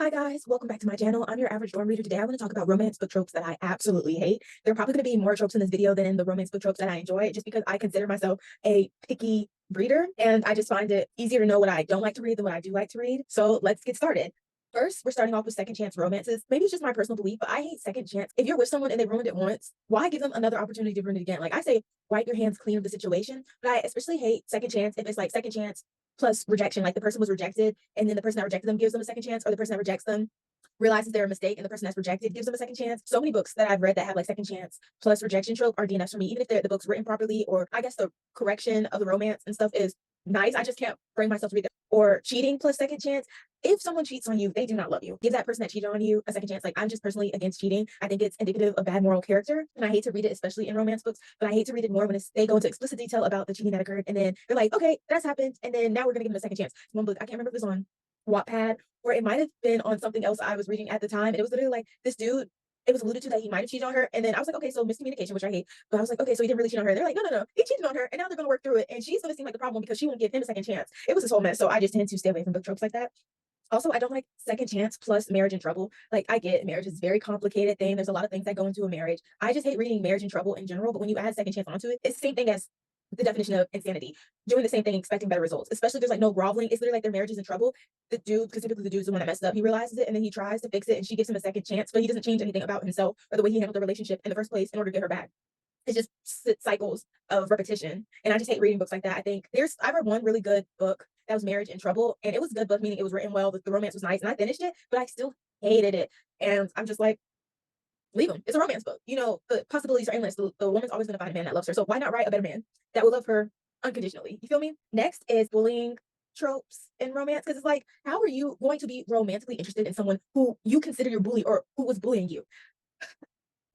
Hi guys, welcome back to my channel. I'm your average dorm reader. Today I want to talk about romance book tropes that I absolutely hate. There are probably going to be more tropes in this video than in the romance book tropes that I enjoy, just because I consider myself a picky reader and I just find it easier to know what I don't like to read than what I do like to read. So let's get started. First, we're starting off with second chance romances. Maybe it's just my personal belief, but I hate second chance. If you're with someone and they ruined it once, why give them another opportunity to ruin it again? Like I say, wipe your hands clean of the situation, but I especially hate second chance if it's like second chance plus rejection. Like the person was rejected and then the person that rejected them gives them a second chance, or the person that rejects them realizes they're a mistake and the person that's rejected gives them a second chance. So many books that I've read that have like second chance plus rejection trope are DNFs for me, even if the book's written properly, or I guess the correction of the romance and stuff is nice. I just can't bring myself to read that. Or cheating plus second chance. If someone cheats on you, they do not love you. Give that person that cheated on you a second chance. Like, I'm just personally against cheating. I think it's indicative of bad moral character. And I hate to read it, especially in romance books, but I hate to read it more when they go into explicit detail about the cheating that occurred. And then they're like, okay, that's happened. And then now we're going to give them a second chance. One book, I can't remember if it was on Wattpad or it might have been on something else I was reading at the time. And it was literally like this dude, it was alluded to that he might have cheated on her. And then I was like, okay, so miscommunication, which I hate. But I was like, okay, so he didn't really cheat on her. They're like, no, he cheated on her. And now they're going to work through it. And she's going to seem like the problem because she won't give him a second chance. It was this whole mess. So I just tend to stay away from book tropes like that. Also, I don't like second chance plus marriage in trouble. Like, I get marriage is a very complicated thing. There's a lot of things that go into a marriage. I just hate reading marriage in trouble in general. But when you add second chance onto it, it's the same thing as the definition of insanity. Doing the same thing, expecting better results. Especially if there's like no groveling. It's literally like their marriage is in trouble. The dude, because typically the dude's the one that messes up, he realizes it and then he tries to fix it and she gives him a second chance, but he doesn't change anything about himself or the way he handled the relationship in the first place in order to get her back. It's just cycles of repetition. And I just hate reading books like that. I read one really good book that was Marriage in Trouble, and it was a good book, meaning it was written well, the romance was nice, and I finished it, but I still hated it. And I'm just like, leave him. It's a romance book. You know, the possibilities are endless. The woman's always going to find a man that loves her. So why not write a better man that will love her unconditionally? You feel me? Next is bullying tropes in romance, because it's like, how are you going to be romantically interested in someone who you consider your bully or who was bullying you?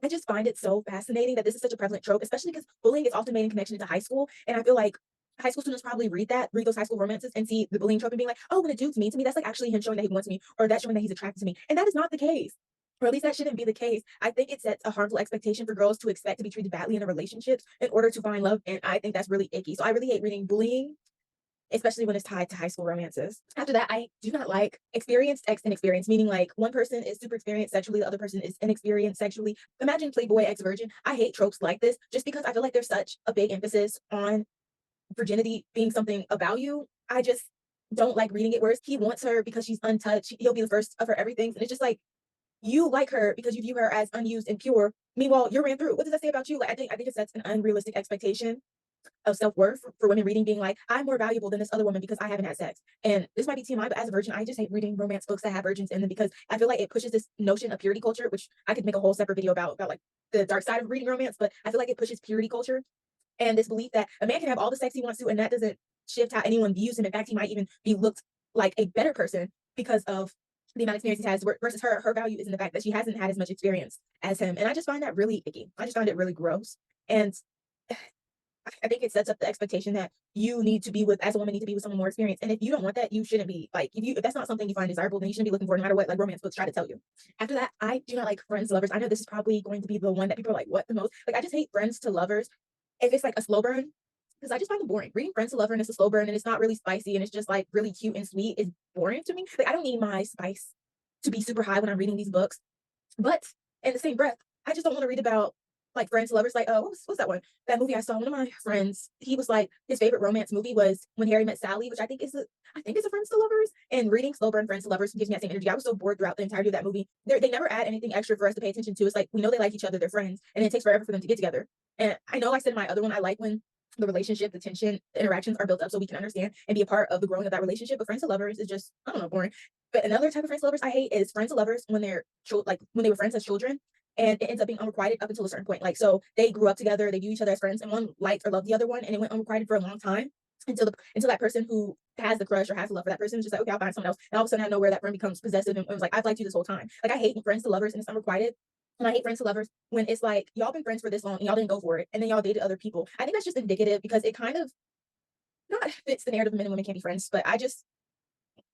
I just find it so fascinating that this is such a prevalent trope, especially because bullying is often made in connection to high school. And I feel like high school students probably read those high school romances and see the bullying trope and being like, oh, when a dude's mean to me, that's like actually him showing that he wants me, or that's showing that he's attracted to me. And that is not the case. Or at least that shouldn't be the case. I think it sets a harmful expectation for girls to expect to be treated badly in their relationships in order to find love. And I think that's really icky. So I really hate reading bullying, especially when it's tied to high school romances. After that, I do not like experienced ex inexperienced, meaning like one person is super experienced sexually, the other person is inexperienced sexually. Imagine Playboy ex virgin. I hate tropes like this just because I feel like there's such a big emphasis on virginity being something about you. I just don't like reading it. Whereas he wants her because she's untouched. He'll be the first of her everything. And it's just like, you like her because you view her as unused and pure. Meanwhile, you're ran through. What does that say about you? Like, I think it sets an unrealistic expectation of self-worth for women reading, being like, I'm more valuable than this other woman because I haven't had sex. And this might be TMI, but as a virgin, I just hate reading romance books that have virgins in them because I feel like it pushes this notion of purity culture, which I could make a whole separate video about like the dark side of reading romance, but I feel like it pushes purity culture and this belief that a man can have all the sex he wants to, and that doesn't shift how anyone views him. In fact, he might even be looked like a better person because of the amount of experience he has, versus her value is in the fact that she hasn't had as much experience as him. And I just find that really icky. I just find it really gross. And I think it sets up the expectation that you need to be with, as a woman, need to be with someone more experienced. And if you don't want that, you shouldn't be like, if that's not something you find desirable, then you shouldn't be looking for, no matter what like romance books try to tell you. After that, I do not like friends to lovers. I know this is probably going to be the one that people are like, what the most? Like, I just hate friends to lovers if it's like a slow burn, because I just find them boring. Reading friends to lover and it's a slow burn and it's not really spicy and it's just like really cute and sweet is boring to me. Like, I don't need my spice to be super high when I'm reading these books. But in the same breath, I just don't want to read about like friends to lovers. Like, what's that one? That movie I saw. One of my friends, he was like, his favorite romance movie was When Harry Met Sally, which I think is a friends to lovers. And reading slow burn friends to lovers gives me that same energy. I was so bored throughout the entirety of that movie. They never add anything extra for us to pay attention to. It's like, we know they like each other, they're friends, and it takes forever for them to get together. And I know I said in my other one, I like when the relationship, the tension, the interactions are built up so we can understand and be a part of the growing of that relationship. But friends to lovers is just, I don't know, boring. But another type of friends to lovers I hate is friends to lovers when they're like when they were friends as children and it ends up being unrequited up until a certain point. Like, so they grew up together, they view each other as friends, and one liked or loved the other one, and it went unrequited for a long time until that person who has the crush or has the love for that person is just like, okay, I'll find someone else. And all of a sudden, I know where that friend becomes possessive and was like, I've liked you this whole time. Like, I hate friends to lovers and it's unrequited. And I hate friends to lovers when it's like, y'all been friends for this long and y'all didn't go for it, and then y'all dated other people. I think that's just indicative because it kind of not fits the narrative of men and women can't be friends. But I just,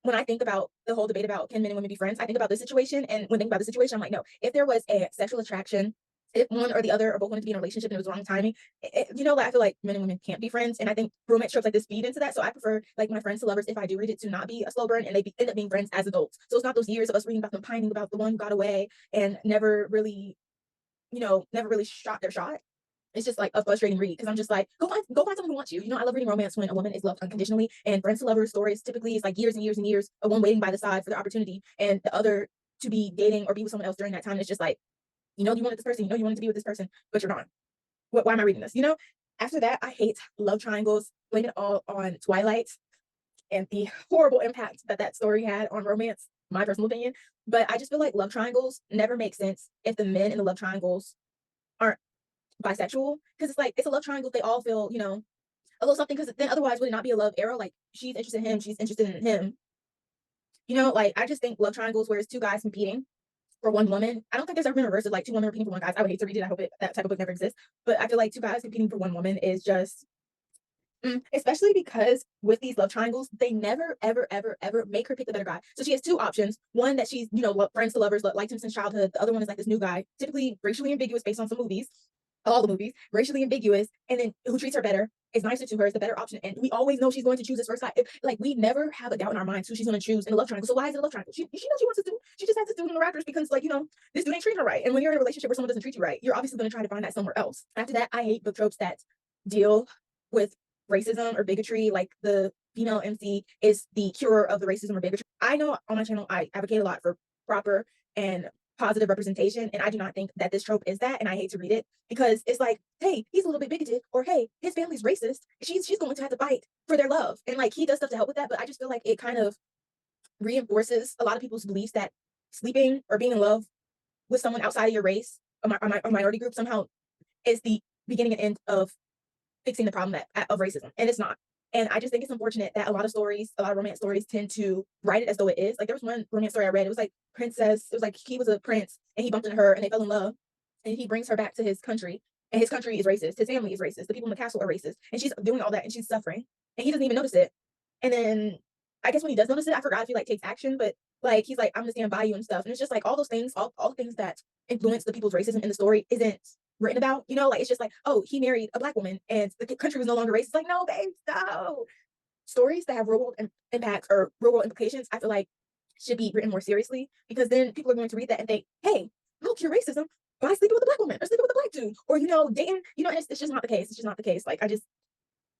when I think about the whole debate about can men and women be friends, I think about this situation. And when thinking about the situation, I'm like, no, if there was a sexual attraction if one or the other or both wanted to be in a relationship and it was wrong timing, like I feel like men and women can't be friends, and I think romance tropes like this feed into that. So I prefer like my friends to lovers if I do read it to not be a slow burn and end up being friends as adults. So it's not those years of us reading about them pining about the one who got away and never really, never really shot their shot. It's just like a frustrating read because I'm just like, go find someone who wants you. I love reading romance when a woman is loved unconditionally. And friends to lovers stories typically is like years and years and years of one waiting by the side for the opportunity and the other to be dating or be with someone else during that time. And it's just like, you wanted this person, you wanted to be with this person, but you're gone. Why am I reading this? After that, I hate love triangles. Blame it all on Twilight and the horrible impact that that story had on romance, my personal opinion. But I just feel like love triangles never make sense if the men in the love triangles aren't bisexual, because it's like it's a love triangle. They all feel, a little something, because then otherwise would it not be a love arrow? Like she's interested in him, she's interested in him. Like I just think love triangles where it's two guys competing for one woman. I don't think there's ever been a reverse of like two women competing for one guy. I would hate to read it. I hope that type of book never exists. But I feel like two guys competing for one woman is just, especially because with these love triangles, they never, ever, ever, ever make her pick the better guy. So she has two options. One that she's, friends to lovers, liked him since childhood. The other one is like this new guy, typically racially ambiguous based on some movies, all the movies, racially ambiguous, and then who treats her better, is nicer to her, is the better option. And we always know she's going to choose this first guy. Like we never have a doubt in our minds who she's going to choose in a love triangle. So why is it a love triangle? She knows she wants to do. She just has to do it in the Raptors because, like, this dude ain't treating her right. And when you're in a relationship where someone doesn't treat you right, you're obviously going to try to find that somewhere else. After that, I hate book tropes that deal with racism or bigotry. Like the female MC is the cure of the racism or bigotry. I know on my channel I advocate a lot for proper and positive representation, and I do not think that this trope is that, and I hate to read it because it's like, hey, he's a little bit bigoted, or hey, his family's racist, she's going to have to fight for their love, and like he does stuff to help with that. But I just feel like it kind of reinforces a lot of people's beliefs that sleeping or being in love with someone outside of your race, a minority group, somehow is the beginning and end of fixing the problem of racism, and it's not. And I just think it's unfortunate that a lot of romance stories tend to write it as though it is. Like there was one romance story I read. It was like princess. It was like he was a prince and he bumped into her and they fell in love. And he brings her back to his country. And his country is racist. His family is racist. The people in the castle are racist. And she's doing all that and she's suffering. And he doesn't even notice it. And then I guess when he does notice it, I forgot if he like takes action, but like he's like, I'm gonna stand by you and stuff. And it's just like all those things, all the things that influence the people's racism in the story isn't written about, like it's just like, oh, he married a black woman and the country was no longer racist. Like, no, babe, no. Stories that have real world impacts or real world implications, I feel like should be written more seriously, because then people are going to read that and think, hey, look, you're racism by sleeping with a black woman or sleeping with a black dude, or dating, and it's just not the case. It's just not the case. Like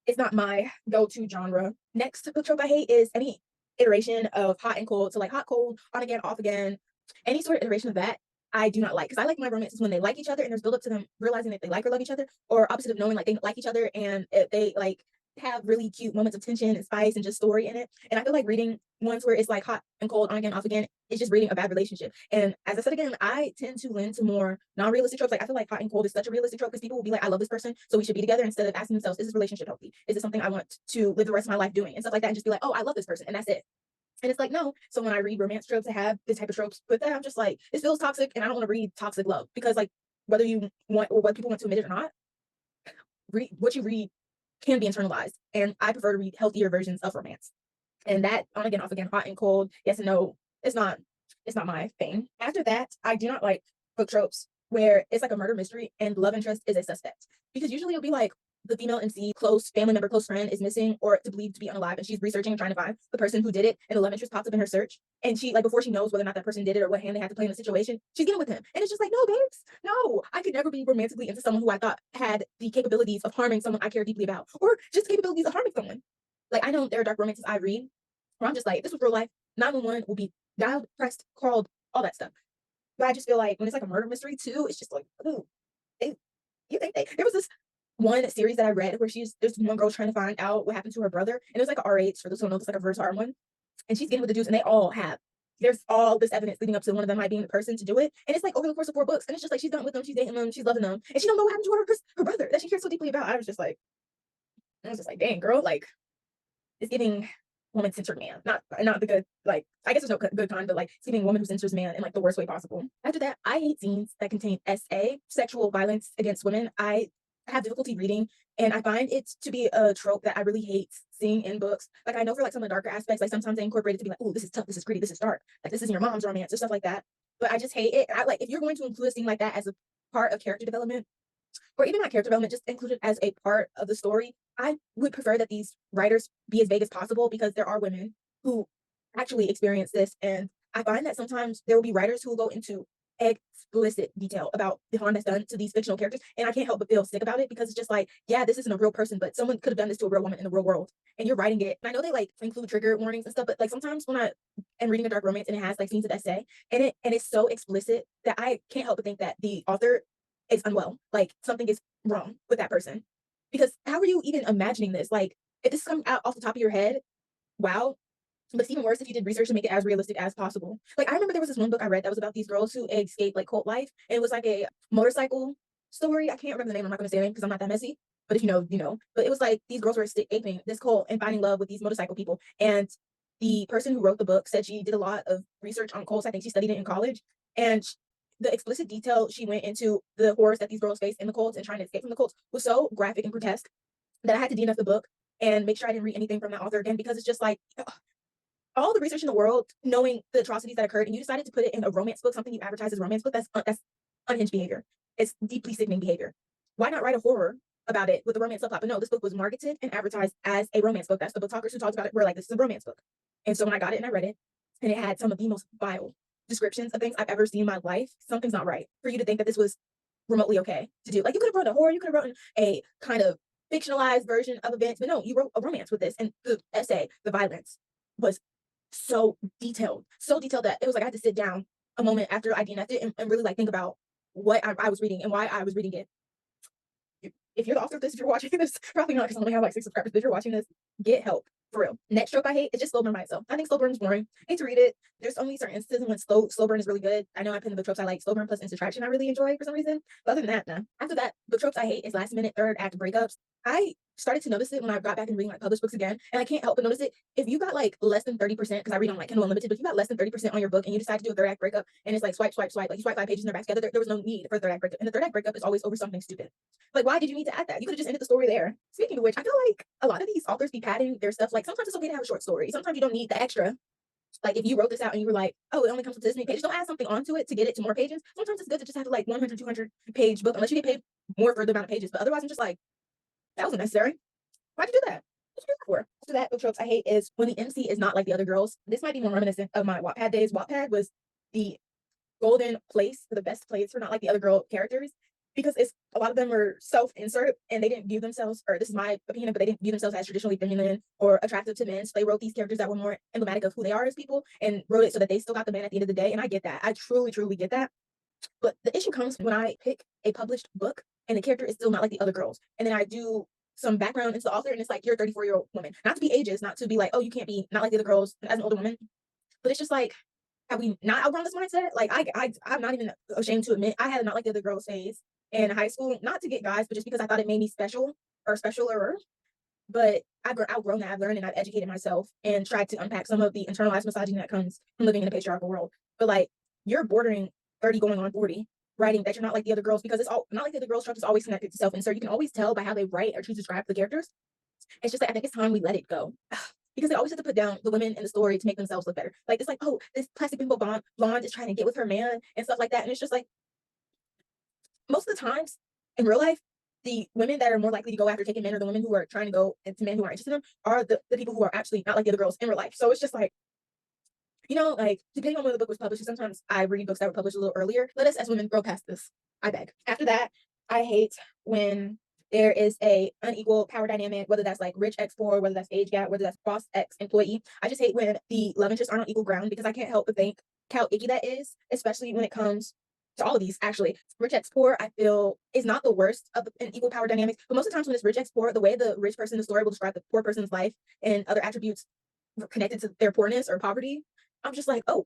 it's not my go-to genre. Next book trope I hate is any iteration of hot and cold. So like hot, cold, on again, off again, any sort of iteration of that I do not like, because I like my romances when they like each other and there's build up to them realizing that they like or love each other, or opposite of knowing like they like each other and they like have really cute moments of tension and spice and just story in it. And I feel like reading ones where it's like hot and cold, on again, off again, is just reading a bad relationship. And as I said again, I tend to lean to more non-realistic tropes. Like I feel like hot and cold is such a realistic trope because people will be like, I love this person, so we should be together, instead of asking themselves, is this relationship healthy? Is it something I want to live the rest of my life doing? And stuff like that, and just be like, oh, I love this person, and that's it. And it's like, no. So when I read romance tropes that have this type of tropes with that, I'm just like, this feels toxic, and I don't want to read toxic love, because like whether you want or whether people want to admit it or not, what you read can be internalized. And I prefer to read healthier versions of romance. And that on again, off again, hot and cold, yes and no, it's not my thing. After that, I do not like book tropes where it's like a murder mystery and the love interest is a suspect. Because usually it'll be like the female MC, close family member, close friend is missing or to believe to be unalive, and she's researching and trying to find the person who did it, and the love interest pops up in her search, and she, like, before she knows whether or not that person did it or what hand they had to play in the situation, she's getting with him. And it's just like, no, babes, no, I could never be romantically into someone who I thought had the capabilities of harming someone I care deeply about, or just capabilities of harming someone. Like, I know there are dark romances I read where I'm just like, this was real life, 911 will be dialed, pressed, called, all that stuff. But I just feel like when it's like a murder mystery too, it's just like, ooh, there was this one series that I read where there's one girl trying to find out what happened to her brother, and it was like a R8, for those who don't know, it's like a versatile one, and she's getting with the dudes, and there's all this evidence leading up to one of them might being the person to do it, and it's like over the course of 4 books, and it's just like she's done with them, she's dating them, she's loving them, and she don't know what happened to her brother that she cares so deeply about. I was just like, dang girl, like it's giving woman-centered man, not the good, like, I guess there's no good kind, but like it's giving woman who censors man in like the worst way possible. After that, I hate scenes that contain SA, sexual violence against women. I have difficulty reading, and I find it to be a trope that I really hate seeing in books. Like I know for like some of the darker aspects, like sometimes they incorporate it to be like, oh, this is tough, this is gritty, this is dark, like this isn't your mom's romance or stuff like that. But I just hate it. I like, if you're going to include a scene like that as a part of character development, or even not character development, just included as a part of the story, I would prefer that these writers be as vague as possible because there are women who actually experience this. And I find that sometimes there will be writers who will go into explicit detail about the harm that's done to these fictional characters. And I can't help but feel sick about it because it's just like, yeah, this isn't a real person, but someone could have done this to a real woman in the real world. And you're writing it. And I know they like include trigger warnings and stuff, but like sometimes when I am reading a dark romance and it has like scenes of essay and it's so explicit that I can't help but think that the author is unwell. Like something is wrong with that person. Because how are you even imagining this? Like, if this comes out off the top of your head, wow. But it's even worse if you did research to make it as realistic as possible. Like, I remember there was this one book I read that was about these girls who escaped like cult life. And it was like a motorcycle story. I can't remember the name. I'm not going to say it because I'm not that messy. But if you know, you know. But it was like these girls were escaping this cult and finding love with these motorcycle people. And the person who wrote the book said she did a lot of research on cults. I think she studied it in college. And the explicit detail she went into the horrors that these girls face in the cults and trying to escape from the cults was so graphic and grotesque that I had to DNF the book and make sure I didn't read anything from that author again because it's just like all the research in the world, knowing the atrocities that occurred, and you decided to put it in a romance book, something you advertise as a romance book. That's unhinged behavior. It's deeply sickening behavior. Why not write a horror about it with a romance subplot? But no, this book was marketed and advertised as a romance book. That's the book talkers who talked about it were like, this is a romance book. And so when I got it and I read it, and it had some of the most vile descriptions of things I've ever seen in my life, something's not right for you to think that this was remotely okay to do. Like you could have wrote a horror, you could have written a kind of fictionalized version of events, but no, you wrote a romance with this. And the essay, the violence was so detailed that it was like I had to sit down a moment after I DNF'd it and really like think about what I was reading and why I was reading it. If you're the author of this, if you're watching this, probably not because I only have like 6 subscribers, but if you're watching this, get help. For real. Next trope I hate is just slow burn by itself. I think slow burn is boring. I hate to read it. There's only certain instances when slow burn is really good. I know I put in the book tropes I like. Slow burn plus instant attraction I really enjoy for some reason. But other than that, nah. After that, book tropes I hate is last minute third act breakups. I started to notice it when I got back and reading like published books again. And I can't help but notice it. If you got like less than 30%, because I read on like Kindle Unlimited, but if you got less than 30% on your book and you decide to do a third act breakup and it's like swipe, like you swipe 5 pages and they're back together, there was no need for a third act breakup. And the third act breakup is always over something stupid. Like, why did you need to add that? You could have just ended the story there. Speaking of which, I feel like a lot of these authors be padding their stuff. Like sometimes it's okay to have a short story. Sometimes you don't need the extra. Like if you wrote this out and you were like, oh, it only comes with this many pages, don't add something onto it to get it to more pages. Sometimes it's good to just have like 100, 200 page book, unless you get paid more for the amount of pages. But otherwise, I'm just like, that wasn't necessary. Why'd you do that? What'd you do that for? After that, book tropes I hate is when the MC is not like the other girls. This might be more reminiscent of my Wattpad days. Wattpad was the golden place for the best place for not like the other girl characters because it's a lot of them were self-insert and they didn't view themselves, or this is my opinion, but they didn't view themselves as traditionally feminine or attractive to men. So they wrote these characters that were more emblematic of who they are as people and wrote it so that they still got the man at the end of the day. And I get that. I truly, truly get that. But the issue comes when I pick a published book and the character is still not like the other girls. And then I do some background into the author and it's like, you're a 34-year-old woman. Not to be ageist, not to be like, oh, you can't be not like the other girls as an older woman. But it's just like, have we not outgrown this mindset? Like I'm not even ashamed to admit I had a not like the other girls phase in high school, not to get guys, but just because I thought it made me special or specialer. But I've outgrown that. I've learned and I've educated myself and tried to unpack some of the internalized misogyny that comes from living in a patriarchal world. But like you're bordering 30 going on 40, writing that you're not like the other girls because it's all not like the other girls trope is always connected to self. And so you can always tell by how they write or choose to describe the characters. It's just like I think it's time we let it go. Because they always have to put down the women in the story to make themselves look better. Like it's like, oh, this plastic bimbo blonde is trying to get with her man and stuff like that. And it's just like most of the times in real life, the women that are more likely to go after taking men or the women who are trying to go into men who are interested in them are the people who are actually not like the other girls in real life. So it's just like, you know, like depending on when the book was published, sometimes I read books that were published a little earlier. Let us as women grow past this. I beg. After that, I hate when there is a unequal power dynamic, whether that's like rich ex poor, whether that's age gap, whether that's boss ex employee. I just hate when the love interests aren't on equal ground because I can't help but think how icky that is, especially when it comes to all of these. Actually, rich ex poor, I feel is not the worst of an equal power dynamics, but most of the times when it's rich ex poor, the way the rich person in the story will describe the poor person's life and other attributes connected to their poorness or poverty, I'm just like, oh.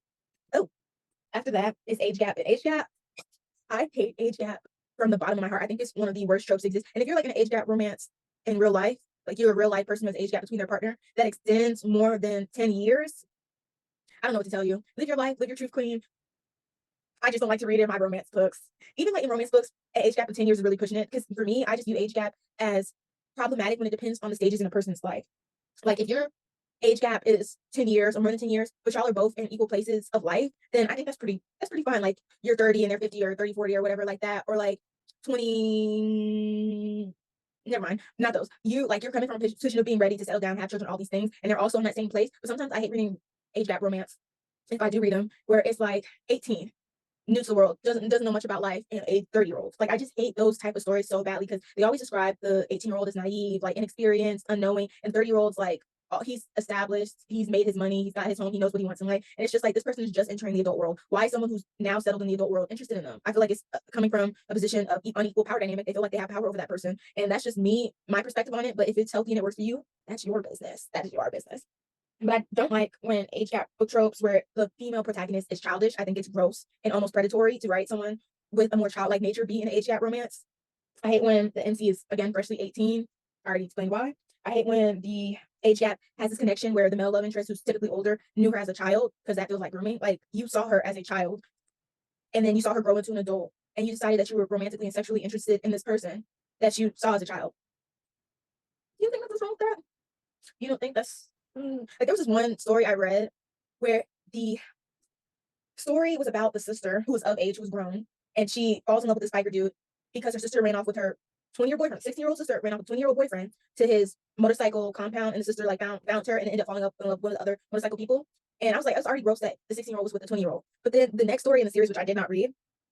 After that is age gap. And age gap, I hate age gap from the bottom of my heart. I think it's one of the worst tropes that exist. And if you're like in an age gap romance in real life, like you're a real life person who has age gap between their partner that extends more than 10 years, I don't know what to tell you. Live your life, live your truth, queen. I just don't like to read it in my romance books. Even like in romance books, an age gap of 10 years is really pushing it. Because for me, I just view age gap as problematic when it depends on the stages in a person's life. Like if you're age gap is 10 years or more than 10 years, but y'all are both in equal places of life, then I think that's pretty fine. Like you're 30 and they're 50 or 30, 40 or whatever like that, or like 20, never mind, not those. You like you're coming from a position of being ready to settle down, have children, all these things, and they're also in that same place. But sometimes I hate reading age gap romance, if I do read them, where it's like 18, new to the world, doesn't know much about life, and a 30-year-old. Like I just hate those type of stories so badly because they always describe the 18-year-old as naive, like inexperienced, unknowing, and 30-year-old's like, oh, he's established, he's made his money, he's got his home, he knows what he wants in life. And it's just like this person is just entering the adult world. Why is someone who's now settled in the adult world interested in them? I feel like it's coming from a position of unequal power dynamic. They feel like they have power over that person. And that's just me, my perspective on it. But if it's healthy and it works for you, that's your business. That is your business. But I don't like when age gap book tropes where the female protagonist is childish. I think it's gross and almost predatory to write someone with a more childlike nature be in an age gap romance. I hate when the MC is again freshly 18. I already explained why. I hate when the age gap has this connection where the male love interest, who's typically older, knew her as a child because that feels like grooming. Like you saw her as a child and then you saw her grow into an adult and you decided that you were romantically and sexually interested in this person that you saw as a child. You think that's wrong with that? You don't think that's like there was this one story I read where the story was about the sister who was of age, who was grown, and she falls in love with this biker dude because her sister ran off with her 20-year boyfriend, 16-year-old sister ran off with a 20-year-old boyfriend to his motorcycle compound, and the sister like found her and ended up falling up in love with other motorcycle people. And I was like, it's already gross that the 16-year-old was with the 20-year-old. But then the next story in the series, which I did not read,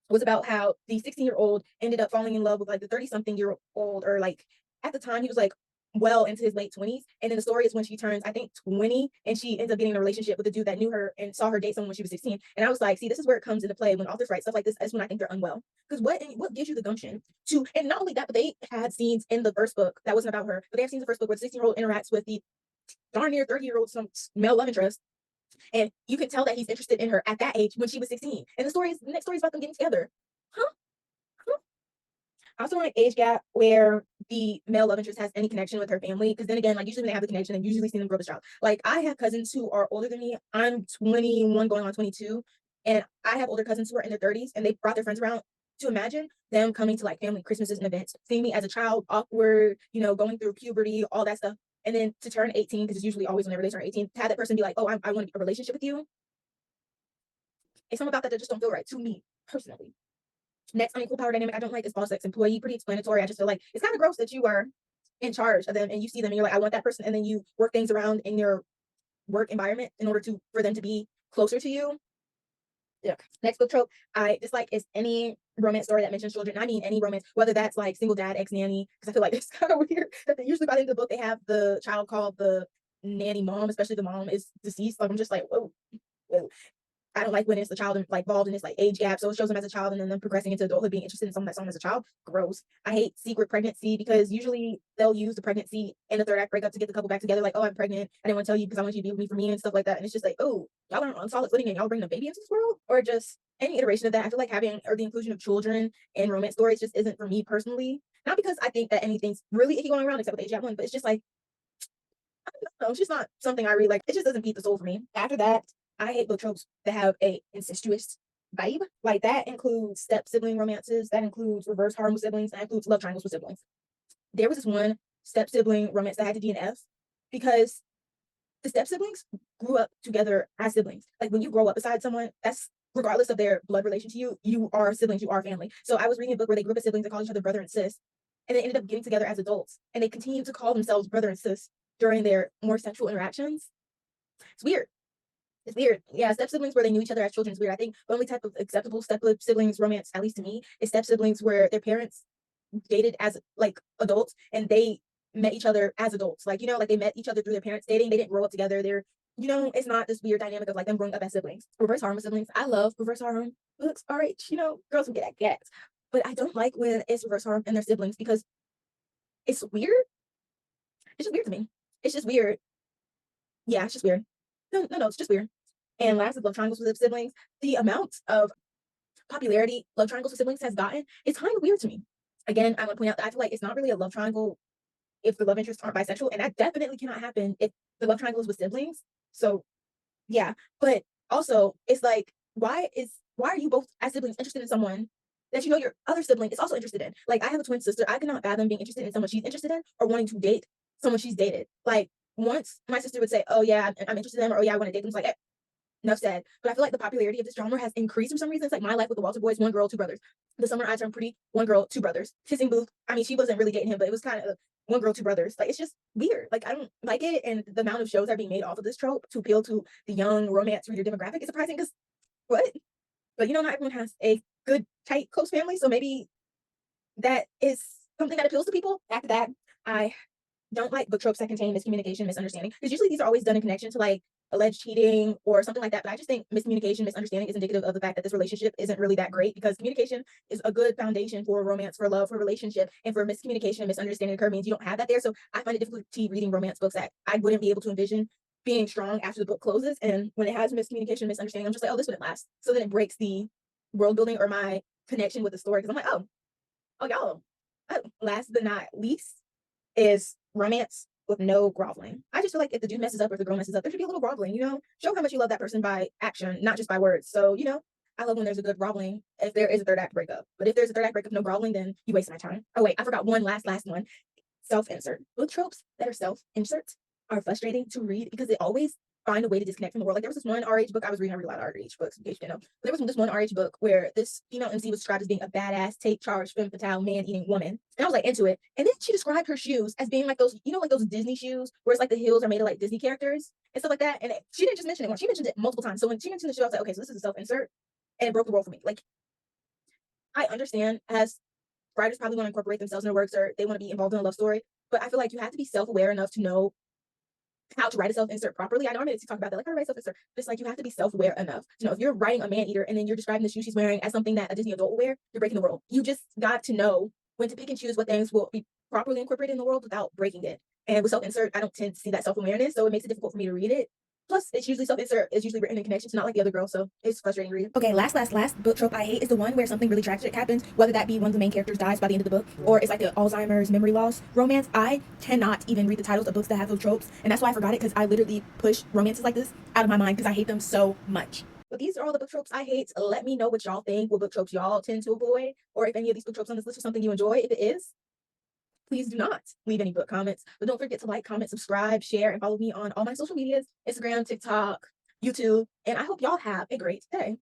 was about how the 16-year-old ended up falling in love with like the 30-something-year-old, or like at the time he was like well into his late 20s. And then the story is when she turns, I think, 20, and she ends up getting in a relationship with a dude that knew her and saw her date someone when she was 16. And I was like, see, this is where it comes into play when authors write stuff like this. That's when I think they're unwell. Because what gives you the gumption to, and not only that, but they had scenes in the first book that wasn't about her, but they have scenes in the first book where the 16-year-old interacts with the darn near 30-year-old, some male love interest. And you can tell that he's interested in her at that age when she was 16. And the next story is about them getting together. Huh? I also want an age gap where the male love interest has any connection with her family. Because then again, like usually when they have the connection, and usually see them grow this child. Like I have cousins who are older than me. I'm 21 going on 22. And I have older cousins who are in their 30s and they brought their friends around. To imagine them coming to like family Christmases and events, seeing me as a child, awkward, going through puberty, all that stuff. And then to turn 18, because it's usually always whenever they turn 18, to have that person be like, oh, I want a relationship with you. It's something about that just don't feel right to me personally. Next unequal power dynamic I don't like is boss sex employee. Pretty explanatory. I just feel like it's kind of gross that you are in charge of them and you see them and you're like, I want that person, and then you work things around in your work environment in order for them to be closer to you. Yeah. Next book trope I dislike is any romance story that mentions children. I mean any romance, whether that's like single dad, ex nanny, because I feel like it's kind of weird that they usually by the end of the book they have the child called the nanny mom, especially the mom is deceased. Like I'm just like, whoa, whoa. I don't like when it's the child like involved in this like age gap. So it shows them as a child and then them progressing into adulthood, being interested in someone that saw them as a child. Gross. I hate secret pregnancy because usually they'll use the pregnancy in the third act breakup to get the couple back together. Like, oh, I'm pregnant. I didn't want to tell you because I want you to be with me for me and stuff like that. And it's just like, oh, y'all are on solid footing and y'all bringing a baby into this world, or just any iteration of that. I feel like having or the inclusion of children in romance stories just isn't for me personally. Not because I think that anything's really icky going around except with age gap one, but it's just like, I don't know, it's just not something I really like. It just doesn't feed the soul for me. After that, I hate book tropes that have a incestuous vibe. Like that includes step sibling romances, that includes reverse harem with siblings, that includes love triangles with siblings. There was this one step sibling romance that had to DNF because the step siblings grew up together as siblings. Like when you grow up beside someone, that's regardless of their blood relation to you, you are siblings, you are family. So I was reading a book where they grew up as siblings, they called each other brother and sis, and they ended up getting together as adults, and they continued to call themselves brother and sis during their more sexual interactions. It's weird. It's weird. Yeah, step siblings where they knew each other as children is weird. I think the only type of acceptable step siblings romance, at least to me, is step siblings where their parents dated as like adults and they met each other as adults. Like, like they met each other through their parents dating. They didn't grow up together. It's not this weird dynamic of like them growing up as siblings. Reverse harem with siblings. I love reverse harem books. RH, girls who get at gats. But I don't like when it's reverse harem and their siblings because it's weird. It's just weird to me. It's just weird. Yeah, it's just weird. No, it's just weird. And last is love triangles with siblings. The amount of popularity love triangles with siblings has gotten, it's kind of weird to me. Again, I want to point out that I feel like it's not really a love triangle if the love interests aren't bisexual, and that definitely cannot happen if the love triangle is with siblings. So yeah, but also it's like, why are you both as siblings interested in someone that your other sibling is also interested in? Like I have a twin sister. I cannot fathom being interested in someone she's interested in or wanting to date someone she's dated. Like once my sister would say, "Oh yeah, I'm interested in them," or "Oh yeah, I want to date them," it's like, enough said. But I feel like the popularity of this genre has increased for some reason. It's like My Life with the Walter Boys, one girl, two brothers. The Summer I Turned Pretty, one girl, two brothers. Kissing Booth. I mean, she wasn't really dating him, but it was kind of one girl, two brothers. Like, it's just weird. Like, I don't like it. And the amount of shows that are being made off of this trope to appeal to the young romance reader demographic is surprising because what? But not everyone has a good, tight, close family. So maybe that is something that appeals to people. After that, I don't like book tropes that contain miscommunication, misunderstanding, because usually these are always done in connection to like alleged cheating or something like that. But I just think miscommunication, misunderstanding is indicative of the fact that this relationship isn't really that great, because communication is a good foundation for romance, for love, for relationship, and for miscommunication and misunderstanding occur means you don't have that there. So I find it difficulty reading romance books that I wouldn't be able to envision being strong after the book closes. And when it has miscommunication, misunderstanding, I'm just like, oh, this wouldn't last. So then it breaks the world building or my connection with the story, because I'm like, oh, y'all. Oh, last but not least is romance with no groveling. I just feel like if the dude messes up or if the girl messes up, there should be a little groveling, show how much you love that person by action, not just by words. So, I love when there's a good groveling if there is a third act breakup. But if there's a third act breakup, no groveling, then you waste my time. Oh, wait, I forgot one last one. Self-insert. Book tropes that are self-inserts are frustrating to read because they always find a way to disconnect from the world. Like there was this one RH book I was reading. I read a lot of RH books, in case you didn't know. But there was this one RH book where this female MC was described as being a badass, take charge, femme fatale, man-eating woman. And I was like into it. And then she described her shoes as being like those, like those Disney shoes where it's like the heels are made of like Disney characters and stuff like that. And she didn't just mention it once, she mentioned it multiple times. So when she mentioned the shoe, I was like, okay, so this is a self-insert. And it broke the world for me. Like, I understand as writers probably want to incorporate themselves in their works or they want to be involved in a love story, but I feel like you have to be self-aware enough to know how to write a self-insert properly. I know I made to talk about that, like how to write self-insert, but it's like you have to be self-aware enough to know if you're writing a man eater and then you're describing the shoes she's wearing as something that a Disney adult will wear, you're breaking the world. You just got to know when to pick and choose what things will be properly incorporated in the world without breaking it. And with self-insert, I don't tend to see that self-awareness, so it makes it difficult for me to read it. Plus, it's usually self-insert is usually written in connection to not like the other girl, so it's frustrating reading. Okay, last book trope I hate is the one where something really tragic happens, whether that be one of the main characters dies by the end of the book, or it's like an Alzheimer's memory loss romance. I cannot even read the titles of books that have those tropes, and that's why I forgot it, because I literally push romances like this out of my mind because I hate them so much. But these are all the book tropes I hate. Let me know what y'all think, what book tropes y'all tend to avoid, or if any of these book tropes on this list are something you enjoy. If it is, please do not leave any book comments. But don't forget to like, comment, subscribe, share, and follow me on all my social medias, Instagram, TikTok, YouTube. And I hope y'all have a great day.